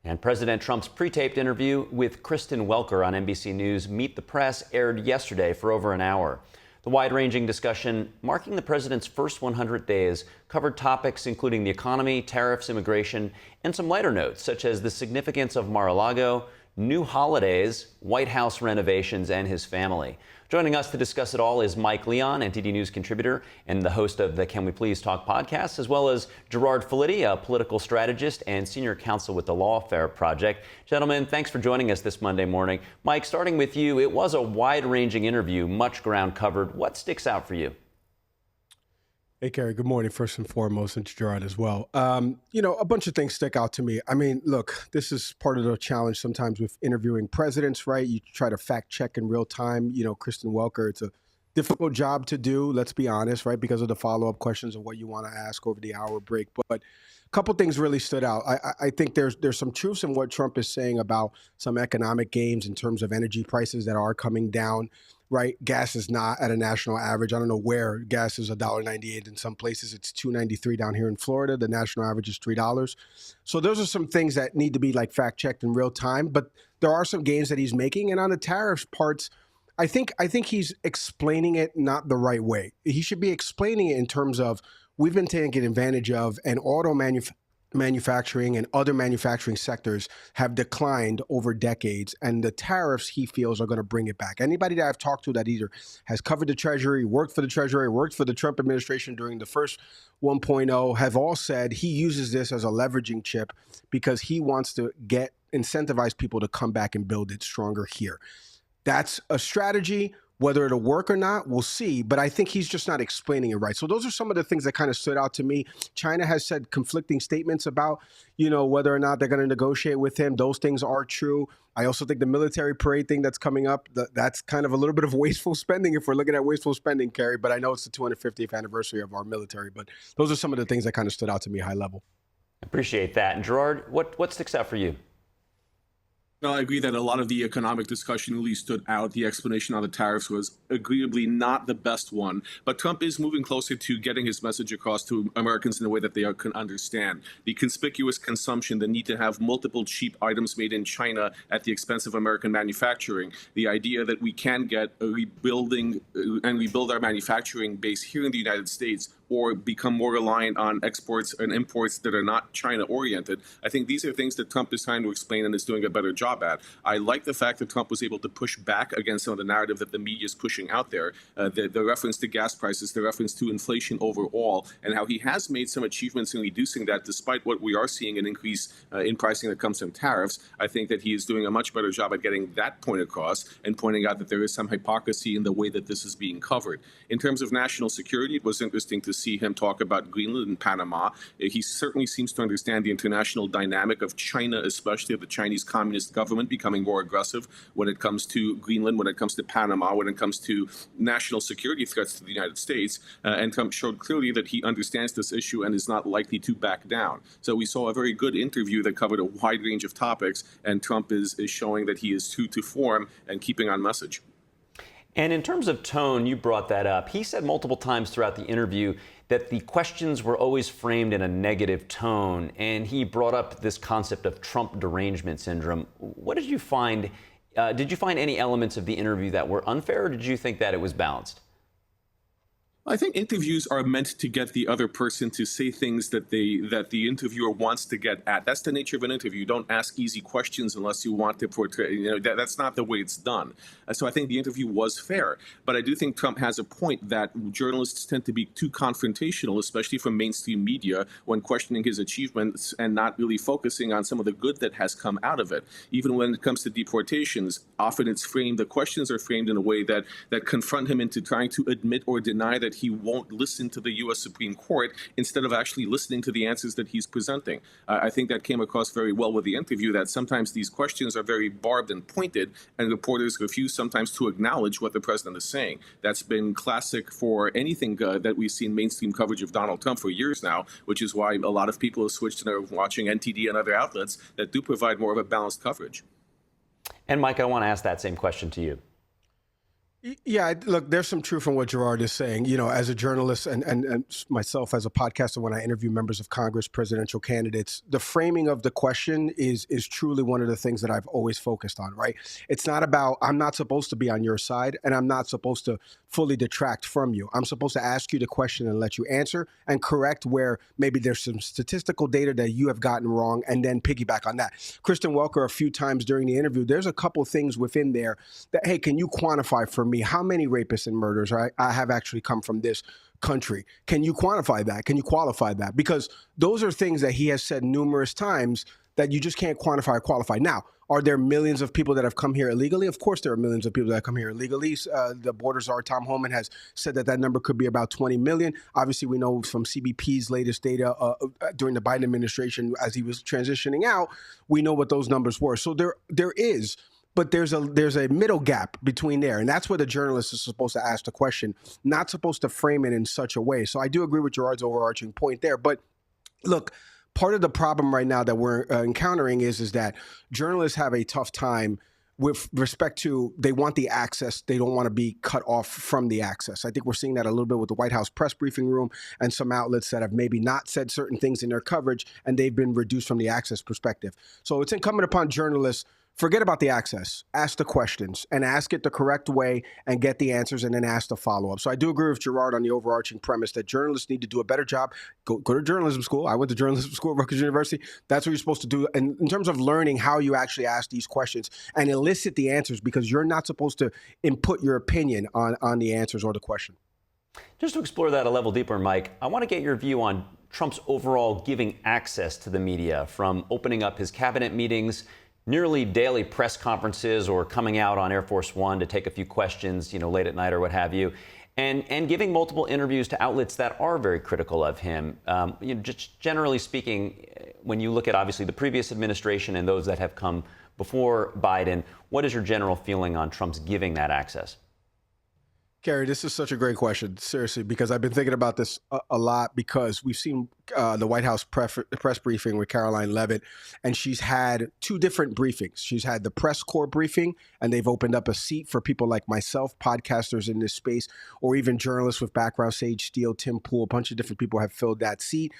And President Trump's pre-taped interview with Kristen Welker on NBC News Meet the Press aired yesterday for over an hour. The wide-ranging discussion, marking the president's first 100 days, covered topics including the economy, tariffs, immigration, and some lighter notes, such as the significance of Mar-a-Lago, new holidays, White House renovations, and his family. Joining us to discuss it all is Mike Leon, NTD News contributor and the host of the Can We Please Talk podcast, as well as Gerard Filitti, a political strategist and senior counsel with the Lawfare Project. Gentlemen, thanks for joining us this Monday morning. Mike, starting with you, it was a wide-ranging interview, much ground covered. What sticks out for you? Hey, Kerry, good morning, first and foremost, and to Gerard as well. A bunch of things stick out to me. I mean, look, this is part of the challenge sometimes with interviewing presidents, right? You try to fact check in real time. Kristen Welker, it's a difficult job to do, let's be honest, right? Because of the follow-up questions of what you want to ask over the hour break. But a couple things really stood out. I think there's some truths in what Trump is saying about some economic gains in terms of energy prices that are coming down. Right, gas is not at a national average. I don't know where gas is $1.98. In some places, it's $2.93 down here in Florida. The national average is $3. So those are some things that need to be fact checked in real time. But there are some gains that he's making, and on the tariffs parts, I think he's explaining it not the right way. He should be explaining it in terms of we've been taking advantage of an manufacturing and other manufacturing sectors have declined over decades, and the tariffs he feels are going to bring it back. Anybody that I've talked to that either has covered the Treasury, worked for the Treasury, worked for the Trump administration during the first 1.0 have all said he uses this as a leveraging chip because he wants to incentivize people to come back and build it stronger here. That's a strategy. Whether it'll work or not, we'll see. But I think he's just not explaining it right. So those are some of the things that kind of stood out to me. China has said conflicting statements about, whether or not they're going to negotiate with him. Those things are true. I also think the military parade thing that's coming up, that's kind of a little bit of wasteful spending if we're looking at wasteful spending, Kerry. But I know it's the 250th anniversary of our military. But those are some of the things that kind of stood out to me high level. Appreciate that. And Gerard, what sticks out for you? No, I agree that a lot of the economic discussion really stood out. The explanation on the tariffs was agreeably not the best one. But Trump is moving closer to getting his message across to Americans in a way that they can understand. The conspicuous consumption, the need to have multiple cheap items made in China at the expense of American manufacturing, the idea that we can get a rebuilding and rebuild our manufacturing base here in the United States or become more reliant on exports and imports that are not China-oriented. I think these are things that Trump is trying to explain and is doing a better job at. I like the fact that Trump was able to push back against some of the narrative that the media is pushing out there, the reference to gas prices, the reference to inflation overall, and how he has made some achievements in reducing that despite what we are seeing an increase in pricing that comes from tariffs. I think that he is doing a much better job at getting that point across and pointing out that there is some hypocrisy in the way that this is being covered. In terms of national security, it was interesting to see him talk about Greenland and Panama. He certainly seems to understand the international dynamic of China, especially of the Chinese Communist government becoming more aggressive when it comes to Greenland, when it comes to Panama, when it comes to national security threats to the United States. And Trump showed clearly that he understands this issue and is not likely to back down. So we saw a very good interview that covered a wide range of topics, and Trump is showing that he is true to form and keeping on message. And in terms of tone, you brought that up. He said multiple times throughout the interview that the questions were always framed in a negative tone, and he brought up this concept of Trump derangement syndrome. What did you find? Did you find any elements of the interview that were unfair, or did you think that it was balanced? I think interviews are meant to get the other person to say things that the interviewer wants to get at. That's the nature of an interview. You don't ask easy questions unless you want to portray. That's not the way it's done. So I think the interview was fair. But I do think Trump has a point that journalists tend to be too confrontational, especially from mainstream media, when questioning his achievements and not really focusing on some of the good that has come out of it. Even when it comes to deportations, often the questions are framed in a way that confront him into trying to admit or deny that he won't listen to the U.S. Supreme Court instead of actually listening to the answers that he's presenting. I think that came across very well with the interview, that sometimes these questions are very barbed and pointed, and reporters refuse sometimes to acknowledge what the president is saying. That's been classic for anything that we've seen mainstream coverage of Donald Trump for years now, which is why a lot of people have switched and are watching NTD and other outlets that do provide more of a balanced coverage. And Mike, I want to ask that same question to you. Yeah, look, there's some truth in what Gerard is saying. You know, as a journalist and myself as a podcaster, when I interview members of Congress, presidential candidates, the framing of the question is truly one of the things that I've always focused on, right? It's not about, I'm not supposed to be on your side and I'm not supposed to fully detract from you. I'm supposed to ask you the question and let you answer and correct where maybe there's some statistical data that you have gotten wrong and then piggyback on that. Kristen Welker, a few times during the interview, there's a couple things within there that, hey, can you quantify for me how many rapists and murders I have actually come from this country? Can you quantify that? Can you qualify that? Because those are things that he has said numerous times that you just can't quantify or qualify. Now, are there millions of people that have come here illegally? Of course, there are millions of people that come here illegally. The border czar, Tom Homan, has said that number could be about 20 million. Obviously, we know from CBP's latest data during the Biden administration as he was transitioning out, we know what those numbers were. So there is. But there's a middle gap between there. And that's where the journalist is supposed to ask the question, not supposed to frame it in such a way. So I do agree with Gerard's overarching point there. But look, part of the problem right now that we're encountering is that journalists have a tough time with respect to, they want the access. They don't want to be cut off from the access. I think we're seeing that a little bit with the White House press briefing room and some outlets that have maybe not said certain things in their coverage, and they've been reduced from the access perspective. So it's incumbent upon journalists, forget about the access, ask the questions and ask it the correct way and get the answers and then ask the follow-up. So I do agree with Gerard on the overarching premise that journalists need to do a better job. Go to journalism school. I went to journalism school at Rutgers University. That's what you're supposed to do. And in terms of learning how you actually ask these questions and elicit the answers, because you're not supposed to input your opinion on the answers or the question. Just to explore that a level deeper, Mike, I want to get your view on Trump's overall giving access to the media, from opening up his cabinet meetings, nearly daily press conferences, or coming out on Air Force One to take a few questions, late at night or what have you, and giving multiple interviews to outlets that are very critical of him. Just generally speaking, when you look at obviously the previous administration and those that have come before Biden, what is your general feeling on Trump's giving that access? Kerry, this is such a great question, seriously, because I've been thinking about this a lot, because we've seen the White House press briefing with Caroline Leavitt, and she's had two different briefings. She's had the press corps briefing, and they've opened up a seat for people like myself, podcasters in this space, or even journalists with background, Sage Steele, Tim Pool, a bunch of different people have filled that seat.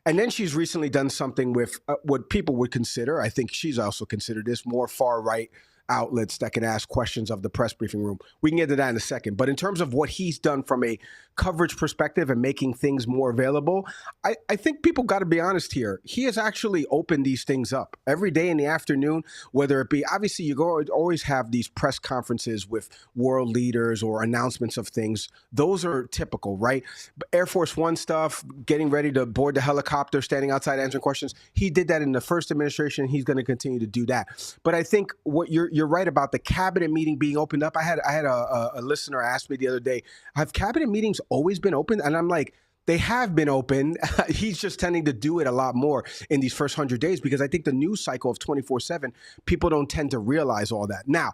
And then she's recently done something with what people would consider, I think she's also considered this, more far-right outlets that can ask questions of the press briefing room. We can get to that in a second. But in terms of what he's done from a coverage perspective and making things more available, I think people got to be honest here. He has actually opened these things up every day in the afternoon, whether it be, obviously you always have these press conferences with world leaders or announcements of things. Those are typical, right? Air Force One stuff, getting ready to board the helicopter, standing outside answering questions. He did that in the first administration. He's going to continue to do that. But I think what you're right about the cabinet meeting being opened up. I had a listener ask me the other day, have cabinet meetings always been open? And I'm like, they have been open. He's just tending to do it a lot more in these first 100 days, because I think the news cycle of 24/7, people don't tend to realize all that. Now,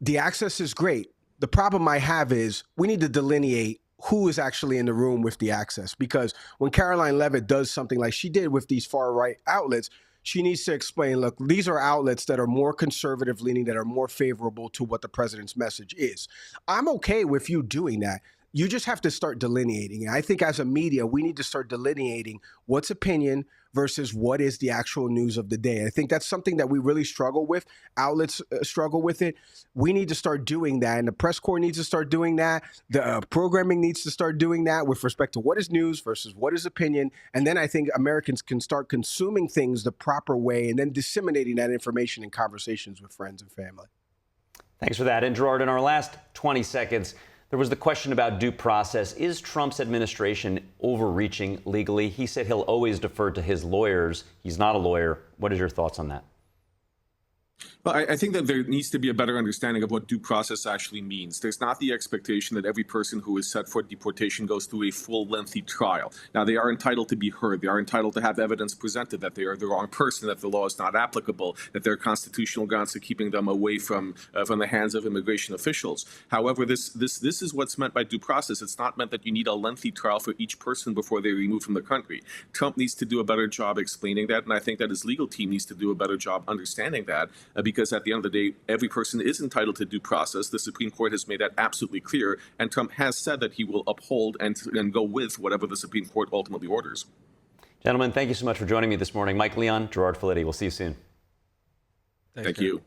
the access is great. The problem I have is we need to delineate who is actually in the room with the access, because when Caroline Leavitt does something like she did with these far right outlets, she needs to explain, look, these are outlets that are more conservative leaning, that are more favorable to what the president's message is. I'm okay with you doing that. You just have to start delineating. And I think as a media, we need to start delineating what's opinion versus what is the actual news of the day. I think that's something that we really struggle with. Outlets struggle with it. We need to start doing that. And the press corps needs to start doing that. The programming needs to start doing that with respect to what is news versus what is opinion. And then I think Americans can start consuming things the proper way and then disseminating that information in conversations with friends and family. Thanks for that. And Gerard, in our last 20 seconds, there was the question about due process. Is Trump's administration overreaching legally? He said he'll always defer to his lawyers. He's not a lawyer. What are your thoughts on that? Well, I think that there needs to be a better understanding of what due process actually means. There's not the expectation that every person who is set for deportation goes through a full, lengthy trial. Now, they are entitled to be heard. They are entitled to have evidence presented that they are the wrong person, that the law is not applicable, that there are constitutional grounds for keeping them away from the hands of immigration officials. However, this is what's meant by due process. It's not meant that you need a lengthy trial for each person before they're removed from the country. Trump needs to do a better job explaining that, and I think that his legal team needs to do a better job understanding that. because at the end of the day, every person is entitled to due process. The Supreme Court has made that absolutely clear, and Trump has said that he will uphold and go with whatever the Supreme Court ultimately orders. Gentlemen, thank you so much for joining me this morning. Mike Leon, Gerard Filitti. We'll see you soon. Thank you.